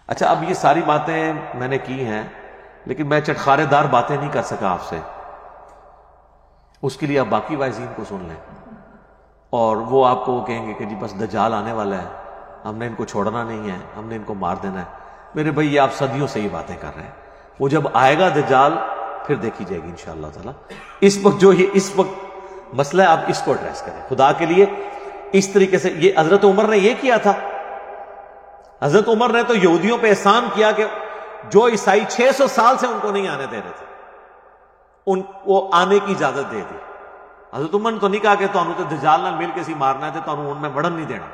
اچھا، اب یہ ساری باتیں میں نے کی ہیں، لیکن میں چٹخارے دار باتیں نہیں کر سکا آپ سے. اس کے لیے آپ باقی وائزین کو سن لیں، اور وہ آپ کو کہیں گے کہ جی بس دجال آنے والا ہے، ہم نے ان کو چھوڑنا نہیں ہے، ہم نے ان کو مار دینا ہے. میرے بھائی یہ آپ صدیوں سے یہ باتیں کر رہے ہیں. وہ جب آئے گا دجال پھر دیکھی جائے گی انشاءاللہ تعالی. اس وقت جو یہ اس وقت مسئلہ ہے، آپ اس کو ایڈریس کریں خدا کے لیے. اس طریقے سے یہ حضرت عمر نے یہ کیا تھا. حضرت عمر نے تو یہودیوں پہ احسان کیا کہ جو عیسائی 600 سال سے ان کو نہیں آنے دے رہے تھے، ان کو آنے کی اجازت دے دی. حضرت عمر نے تو نہیں کہا کہ تمہیں تو دجال نال مل کے سی مارنا ہے، تو تمہیں ان میں وڑن نہیں دینا،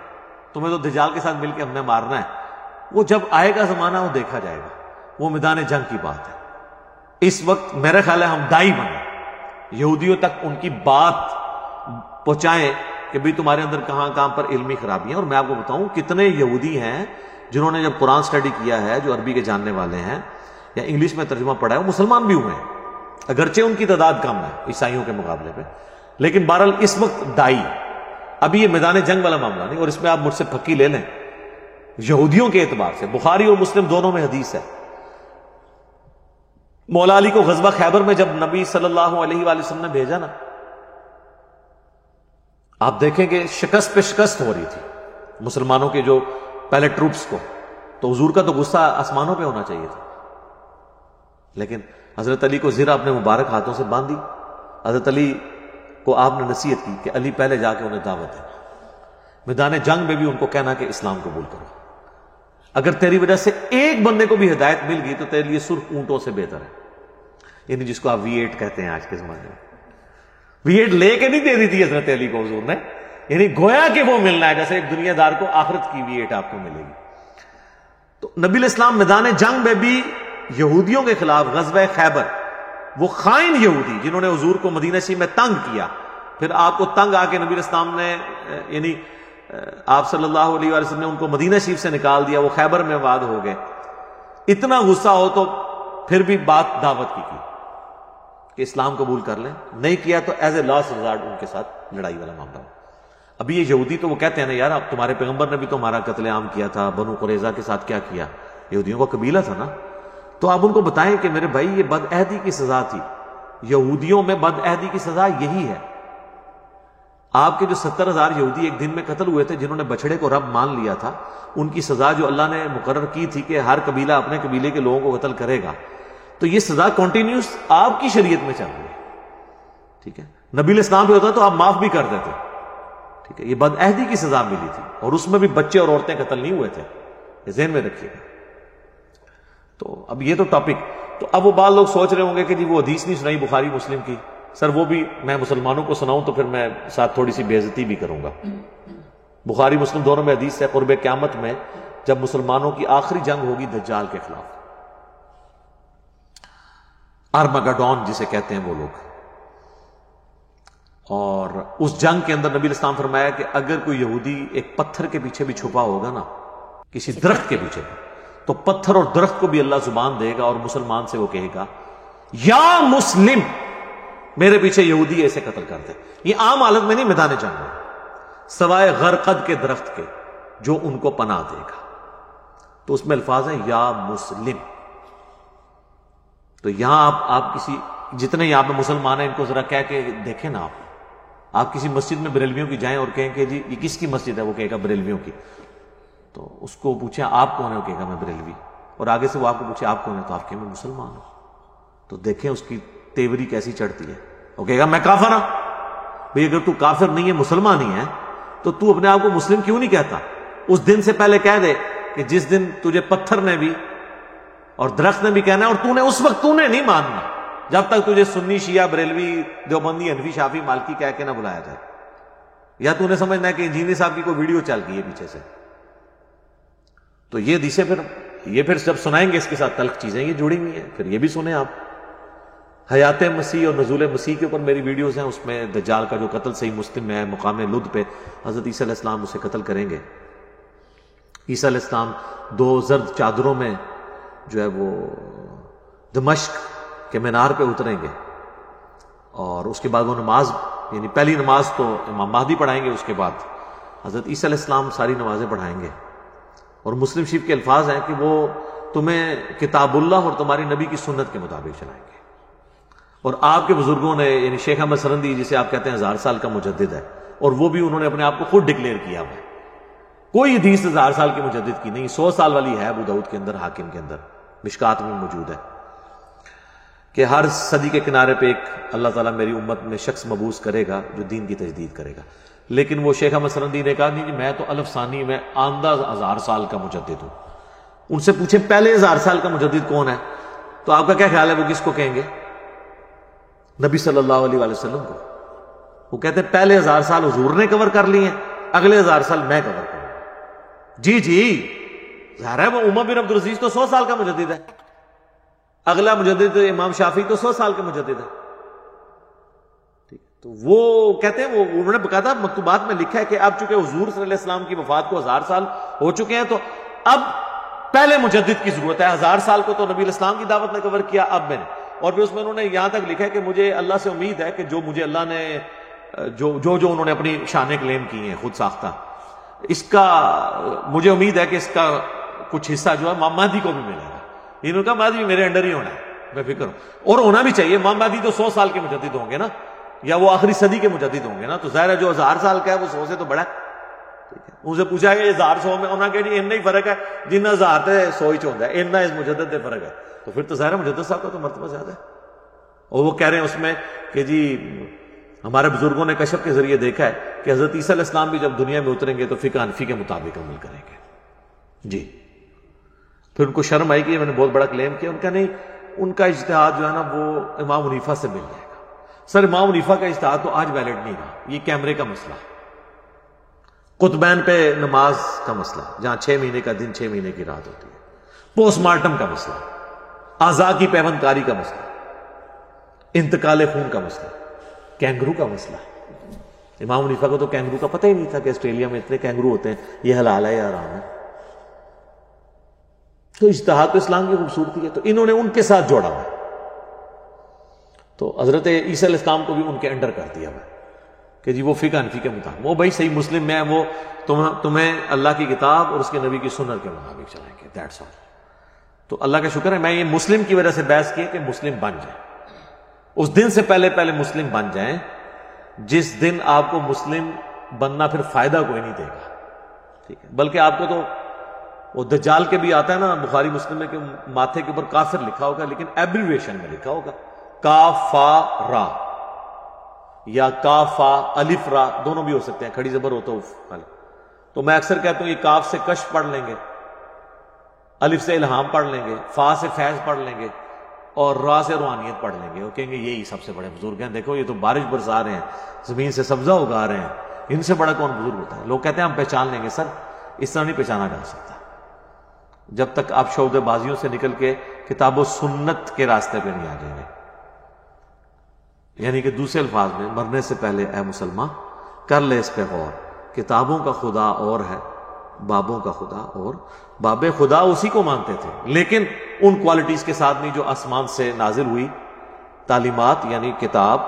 تمہیں تو دجال کے ساتھ مل کے ہم نے مارنا ہے. وہ جب آئے گا زمانہ وہ دیکھا جائے گا، وہ میدان جنگ کی بات ہے. اس وقت میرا خیال ہے ہم دائی بنیں، یہودیوں تک ان کی بات پہنچائیں کہ بھئی تمہارے اندر کہاں کہاں پر علمی خرابی ہیں. اور میں آپ کو بتاؤں کتنے یہودی ہیں جنہوں نے جب قرآن سٹڈی کیا ہے، جو عربی کے جاننے والے ہیں یا انگلش میں ترجمہ پڑھا ہے، وہ مسلمان بھی ہوئے ہیں، اگرچہ ان کی تعداد کم ہے عیسائیوں کے مقابلے پہ. لیکن بہرحال اس وقت دائی، ابھی یہ میدان جنگ والا معاملہ نہیں. اور اس میں آپ مجھ سے پھکی لے لیں، یہودیوں کے اعتبار سے بخاری اور مسلم دونوں میں حدیث ہے، مولا علی کو غزوہ خیبر میں جب نبی صلی اللہ علیہ وآلہ وسلم نے بھیجا نا، آپ دیکھیں کہ شکست پہ شکست ہو رہی تھی مسلمانوں کے جو پہلے ٹروپس کو، تو حضور کا تو غصہ آسمانوں پہ ہونا چاہیے تھا. لیکن حضرت علی کو زرہ اپنے مبارک ہاتھوں سے باندھی. حضرت علی کو آپ نے نصیحت کی کہ علی پہلے جا کے انہیں دعوت دینا، میدان جنگ میں بھی ان کو کہنا کہ اسلام قبول کرو. اگر تیری وجہ سے ایک بندے کو بھی ہدایت مل گئی تو تیرے لیے سرخ اونٹوں سے بہتر ہے. یعنی جس کو آپ V8 کہتے ہیں آج کے زمانے میں. V8 لے کے نہیں دے دی تھی حضرت علی کو حضور نے، یعنی گویا کہ وہ ملنا ہے جیسے ایک دنیا دار کو آخرت کی V8 آپ کو ملے گی. تو نبی الاسلام میدان جنگ میں بھی یہودیوں کے خلاف غزوہ خیبر، وہ خائن یہودی جنہوں نے حضور کو مدینہ شریف میں تنگ کیا، پھر آپ کو تنگ آ کے نبی الاسلام نے یعنی آپ صلی اللہ علیہ وآلہ وسلم نے ان کو مدینہ شریف سے نکال دیا، وہ خیبر میں آباد ہو گئے. اتنا غصہ ہو تو پھر بھی بات دعوت کی کہ اسلام قبول کر لیں. نہیں کیا تو ایز اے لاسٹ ریزارٹ ان کے ساتھ لڑائی والا معاملہ ہو. ابھی یہ یہودی تو وہ کہتے ہیں نا یار، اب تمہارے پیغمبر نے بھی تو ہمارا قتل عام کیا تھا، بنو قریظہ کے ساتھ کیا کیا، یہودیوں کا قبیلہ تھا نا. تو آپ ان کو بتائیں کہ میرے بھائی یہ بد عہدی کی سزا تھی، یہودیوں میں بد عہدی کی سزا یہی ہے. آپ کے جو 70,000 یہودی ایک دن میں قتل ہوئے تھے جنہوں نے بچڑے کو رب مان لیا تھا، ان کی سزا جو اللہ نے مقرر کی تھی کہ ہر قبیلہ اپنے قبیلے کے لوگوں کو قتل کرے گا، تو یہ سزا کنٹینیوس آپ کی شریعت میں چل رہی ہے. ٹھیک ہے، نبی الاسلام پہ ہوتا تو آپ معاف بھی کر دیتے. ٹھیک ہے، یہ بد عہدی کی سزا ملی تھی، اور اس میں بھی بچے اور عورتیں قتل نہیں ہوئے تھے، یہ ذہن میں رکھیے گا. تو اب یہ تو ٹاپک، تو اب وہ بعض لوگ سوچ رہے ہوں گے کہ جی وہ حدیث نہیں سنائی بخاری مسلم کی. سر وہ بھی میں مسلمانوں کو سناؤں تو پھر میں ساتھ تھوڑی سی بے عزتی بھی کروں گا. بخاری مسلم دونوں میں حدیث ہے، قرب قیامت میں جب مسلمانوں کی آخری جنگ ہوگی دجال کے خلاف، آرمگڈون جسے کہتے ہیں وہ لوگ، اور اس جنگ کے اندر نبی الاسلام فرمایا کہ اگر کوئی یہودی ایک پتھر کے پیچھے بھی چھپا ہوگا نا، کسی درخت کے پیچھے بھی، تو پتھر اور درخت کو بھی اللہ زبان دے گا اور مسلمان سے وہ کہے گا یا مسلم، میرے پیچھے یہودی ایسے قتل کرتے. یہ عام حالت میں نہیں، میدان جنگ میں، سوائے غرقد کے درخت کے جو ان کو پناہ دے گا. تو اس میں الفاظ ہیں یا مسلم. تو یہاں آپ کسی جتنے یہاں پہ مسلمان ہیں ان کو ذرا کہہ کے دیکھیں نا، آپ کسی مسجد میں بریلویوں کی جائیں اور کہیں کہ جی یہ کس کی مسجد ہے، وہ کہے گا بریلویوں کی. تو اس کو پوچھیں آپ کون ہے، وہ کہے گا میں بریلوی. اور آگے سے وہ آپ کو پوچھے آپ کون ہے، تو آپ کہیں میں مسلمان ہوں. تو دیکھیں اس کی تیوری کیسی چڑھتی ہے. وہ کہے گا میں کافر ہوں. بھئی اگر تو کافر نہیں ہے، مسلمان ہی ہے، تو تو اپنے آپ کو مسلم کیوں نہیں کہتا؟ اس دن سے پہلے کہہ دے کہ جس دن تجھے پتھر نے بھی اور درخت نے بھی کہنا ہے، اور تو نے اس وقت تو نے نہیں ماننا جب تک تجھے سنی، شیعہ، بریلوی، دیوبندی، حنفی، شافعی، مالکی کہہ کے نہ بلایا جائے. یا تو نے سمجھنا ہے کہ انجینئر صاحب کی کوئی ویڈیو چل گئی ہے پیچھے سے. تو یہ حدیثیں پھر جب سنائیں گے اس کے ساتھ تلخ چیزیں یہ جڑی ہوئی ہیں، پھر یہ بھی سنیں آپ. حیات مسیح اور نزول مسیح کے اوپر میری ویڈیوز ہیں، اس میں دجال کا جو قتل صحیح مسلم ہے، مقام لد پہ حضرت عیسیٰ علیہ السلام اسے قتل کریں گے. عیسیٰ علیہ السلام 2 زرد چادروں میں جو ہے وہ دمشق کے مینار پہ اتریں گے، اور اس کے بعد وہ نماز، یعنی پہلی نماز تو امام مہدی پڑھائیں گے، اس کے بعد حضرت عیسیٰ علیہ السلام ساری نمازیں پڑھائیں گے. اور مسلم شریف کے الفاظ ہیں کہ وہ تمہیں کتاب اللہ اور تمہاری نبی کی سنت کے مطابق چلائیں گے. اور آپ کے بزرگوں نے یعنی شیخ احمد سرندی جسے آپ کہتے ہیں 1000 سال کا مجدد ہے، اور وہ بھی انہوں نے اپنے آپ کو خود ڈکلیئر کیا ہوا ہے. کوئی حدیث 1000 سال کے مجدد کی نہیں، 100 سال والی ہے ابو داؤد کے اندر، حاکم کے اندر، مشکات میں موجود ہے کہ ہر صدی کے کنارے پہ ایک اللہ تعالیٰ میری امت میں شخص مبعوث کرے گا جو دین کی تجدید کرے گا. لیکن وہ شیخ احمد سرندی نے کہا نہیں جی میں تو الف ثانی میں آندہ 1000 سال کا مجدد ہوں. ان سے پوچھیں پہلے 1000 سال کا مجدد کون ہے، تو آپ کا کیا خیال ہے وہ کس کو کہیں گے؟ نبی صلی اللہ علیہ وآلہ وسلم کو. وہ کہتے ہیں پہلے 1000 سال حضور نے کور کر لی ہیں، اگلے 1000 سال میں کور کروں گا. جی ظاہر ہے وہ عمر بن عبدالعزیز تو 100 سال کا مجدد ہے، اگلا مجدد امام شافعی تو 100 سال کا مجدد ہے. تو وہ کہتے ہیں وہ انہوں نے باقاعدہ مکتوبات میں لکھا ہے کہ اب چونکہ حضور صلی اللہ علیہ وسلم کی وفات کو 1000 سال ہو چکے ہیں تو اب پہلے مجدد کی ضرورت ہے. 1000 سال کو تو نبی علیہ السلام کی دعوت نے کور کیا، اب میں نے. اور پھر اس میں انہوں نے یہاں تک لکھا ہے کہ مجھے اللہ سے امید ہے کہ جو مجھے اللہ نے جو انہوں نے اپنی شانیں کلیم کی ہیں خود ساختہ، اس کا مجھے امید ہے کہ اس کا کچھ حصہ جو ہے امام مہدی کو بھی ملے گا. انہوں نے کہا مہدی بھی میرے انڈر ہی ہونا ہے، میں فکر ہوں، اور ہونا بھی چاہیے. امام مہدی تو 100 سال کے مجدد ہوں گے نا، یا وہ آخری صدی کے مجدد ہوں گے نا، تو ظاہر ہے جو 1000 سال کا ہے وہ 100 سے تو بڑا ہے. ان سے پوچھا کہ 1000 100 میں انہوں نے کہا جی اتنا ہی فرق ہے جن 1000 تے 100 ہی چوندا ہے، اتنا اس مجدد دے فرق ہے. تو پھر تو ظاہر ہے مجدد صاحب کا تو مرتبہ زیادہ ہے. اور وہ کہہ رہے ہیں اس میں کہ جی ہمارے بزرگوں نے کشف کے ذریعے دیکھا ہے کہ حضرت عیسیٰ علیہ السلام بھی جب دنیا میں اتریں گے تو فقہ حنفی کے مطابق عمل کریں گے. جی پھر ان کو شرم آئی کہ میں نے بہت بڑا کلیم کیا. ان کا نہیں، ان کا اجتہاد جو ہے نا وہ امام حنیفہ سے مل جائے گا. سر امام حنیفہ کا اجتہاد تو آج ویلڈ نہیں رہا. یہ کیمرے کا مسئلہ، قطبین پہ نماز کا مسئلہ جہاں 6 مہینے کا دن 6 مہینے کی رات ہوتی ہے، پوسٹ مارٹم کا مسئلہ، اعضاء کی پیوند کاری کا مسئلہ، انتقال خون کا مسئلہ، کینگرو کا مسئلہ. امام حنیفہ کو تو کینگرو کا پتہ ہی نہیں تھا کہ آسٹریلیا میں اتنے کینگرو ہوتے ہیں، یہ حلال ہے یا حرام ہے. تو اجتہاد تو اسلام کی خوبصورتی ہے، تو انہوں نے ان کے ساتھ جوڑا ہوا. تو حضرت عیسیٰ علیہ السلام کو بھی ان کے انڈر کر دیا ہوا کہ جی وہ فقہ حنفی کے مطابق، وہ بھائی صحیح مسلم میں وہ تمہیں اللہ کی کتاب اور اس کے نبی کی سنت کے مطابق چلائیں گے. That's all. تو اللہ کا شکر ہے میں یہ مسلم کی وجہ سے بحث کی کہ مسلم بن جائیں. اس دن سے پہلے مسلم بن جائیں جس دن آپ کو مسلم بننا پھر فائدہ کوئی نہیں دے گا. ٹھیک ہے، بلکہ آپ کو تو وہ دجال کے بھی آتا ہے نا بخاری مسلم میں کہ ماتھے کے اوپر کافر لکھا ہوگا لیکن ایبریویشن میں لکھا ہوگا کاف فا را، یا کاف فا الف را، دونوں بھی ہو سکتے ہیں، کھڑی زبر ہو تو تو میں اکثر کہتا ہوں یہ کاف سے کشف پڑھ لیں گے، الف سے الہام پڑھ لیں گے، فا سے فیض پڑھ لیں گے، اور را سے روحانیت پڑھ لیں گے. وہ کہیں گے یہی سب سے بڑے بزرگ ہیں، دیکھو یہ تو بارش برسا رہے ہیں، زمین سے سبزہ اگا رہے ہیں، ان سے بڑا کون بزرگ ہوتا ہے. لوگ کہتے ہیں ہم پہچان لیں گے. سر اس طرح نہیں پہچانا جا سکتا جب تک آپ شعبہ بازیوں سے نکل کے کتاب و سنت کے راستے پہ نہیں آ جائیں گے. یعنی کہ دوسرے الفاظ میں مرنے سے پہلے اے مسلمان کر لے اس پہ غور، کتابوں کا خدا اور ہے، بابوں کا خدا اور. باب خدا اسی کو مانتے تھے لیکن ان کوالٹیز کے ساتھ نہیں جو آسمان سے نازل ہوئی تعلیمات یعنی کتاب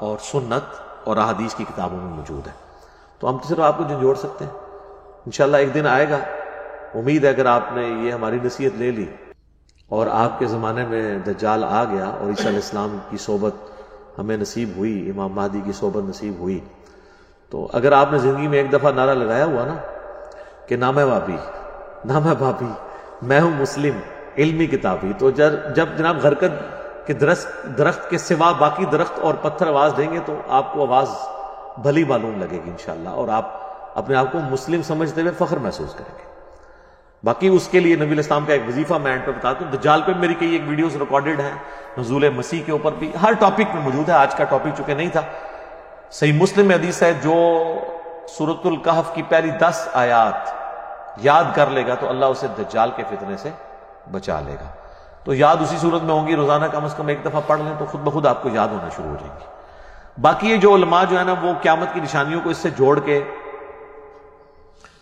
اور سنت اور احادیث کی کتابوں میں موجود ہے. تو ہم تو صرف آپ کو جھنجھوڑ سکتے ہیں. انشاءاللہ ایک دن آئے گا، امید ہے اگر آپ نے یہ ہماری نصیحت لے لی اور آپ کے زمانے میں دجال آ گیا اور عیسیٰ علیہ السلام کی صحبت ہمیں نصیب ہوئی، امام مہدی کی صحبت نصیب ہوئی، تو اگر آپ نے زندگی میں ایک دفعہ نعرہ لگایا ہوا نا کہ نہ میں بابی نہ میں بابی میں ہوں مسلم علمی کتابی، تو جب جناب غرقد کے درخت کے سوا باقی درخت اور پتھر آواز دیں گے تو آپ کو آواز بھلی معلوم لگے گی انشاءاللہ، اور آپ اپنے آپ کو مسلم سمجھتے ہوئے فخر محسوس کریں گے. باقی اس کے لیے نبی علیہ السلام کا ایک وظیفہ میں اینڈ پہ بتاتا ہوں. دجال پہ میری کئی ایک ویڈیوز ریکارڈڈ ہیں، نزول مسیح کے اوپر بھی، ہر ٹاپک میں موجود ہے. آج کا ٹاپک چونکہ نہیں تھا، صحیح مسلم میں حدیث ہے جو سورۃ الکہف کی پہلی 10 آیات یاد کر لے گا تو اللہ اسے دجال کے فتنے سے بچا لے گا. تو یاد اسی صورت میں ہوں گی، روزانہ کم از کم ایک دفعہ پڑھ لیں تو خود بخود آپ کو یاد ہونا شروع ہو جائیں گی. باقی یہ جو علماء جو ہے نا وہ قیامت کی نشانیوں کو اس سے جوڑ کے،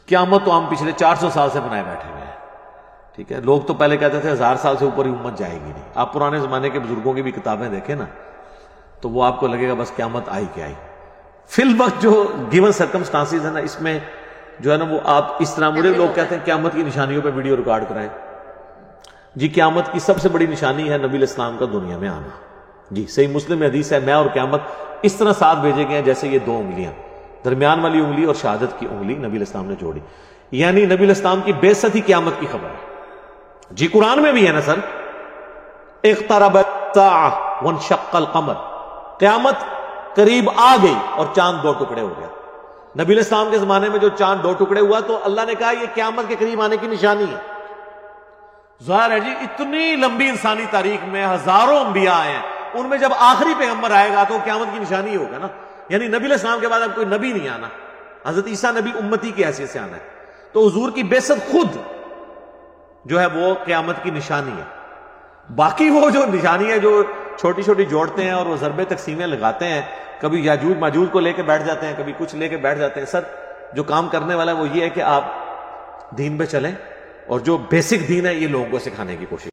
قیامت تو ہم پچھلے 400 سال سے بنائے بیٹھے ہوئے ہیں. ٹھیک ہے، لوگ تو پہلے کہتے تھے 1000 سال سے اوپر ہی امت جائے گی نہیں. آپ پرانے زمانے کے بزرگوں کی بھی کتابیں دیکھیں نا تو وہ آپ کو لگے گا بس قیامت آئی کہ آئی. فی الوقت جو گیون سرکمسٹانسز ہیں نا، اس میں جو ہے نا وہ آپ اس طرح مجھے لوگ کہتے ہیں قیامت کی نشانیوں پہ ویڈیو ریکارڈ کرائیں. جی قیامت کی سب سے بڑی نشانی ہے نبی علیہ السلام کا دنیا میں آنا. جی صحیح مسلم میں حدیث ہے میں اور قیامت اس طرح ساتھ بھیجے گئے ہیں جیسے یہ دو انگلیاں، درمیان والی انگلی اور شہادت کی انگلی نبی علیہ السلام نے جوڑی. یعنی نبی علیہ السلام کی بعثت ہی قیامت کی خبر ہے. جی قرآن میں بھی ہے نا سر، اقتربت الساعہ وانشق القمر، قیامت قریب آ گئی اور چاند دو ٹکڑے ہو گیا. نبی علیہ السلام کے زمانے میں جو چاند دو ٹکڑے ہوا تو اللہ نے کہا یہ قیامت کے قریب آنے کی نشانی ہے. ظاہر ہے جی اتنی لمبی انسانی تاریخ میں ہزاروں انبیاء آئے ہیں، ان میں جب آخری پیغمبر آئے گا تو قیامت کی نشانی ہوگا نا. یعنی نبی علیہ السلام کے بعد اب کوئی نبی نہیں آنا، حضرت عیسیٰ نبی امتی کی حیثیت سے آنا ہے. تو حضور کی بعثت خود جو ہے وہ قیامت کی نشانی ہے. باقی وہ جو نشانی ہے جو چھوٹی چھوٹی جوڑتے ہیں اور وہ ضربے تقسیمیں لگاتے ہیں، کبھی یاجوج ماجوج کو لے کے بیٹھ جاتے ہیں، کبھی کچھ لے کے بیٹھ جاتے ہیں. سر جو کام کرنے والا ہے وہ یہ ہے کہ آپ دین پہ چلیں اور جو بیسک دین ہے یہ لوگوں کو سکھانے کی کوشش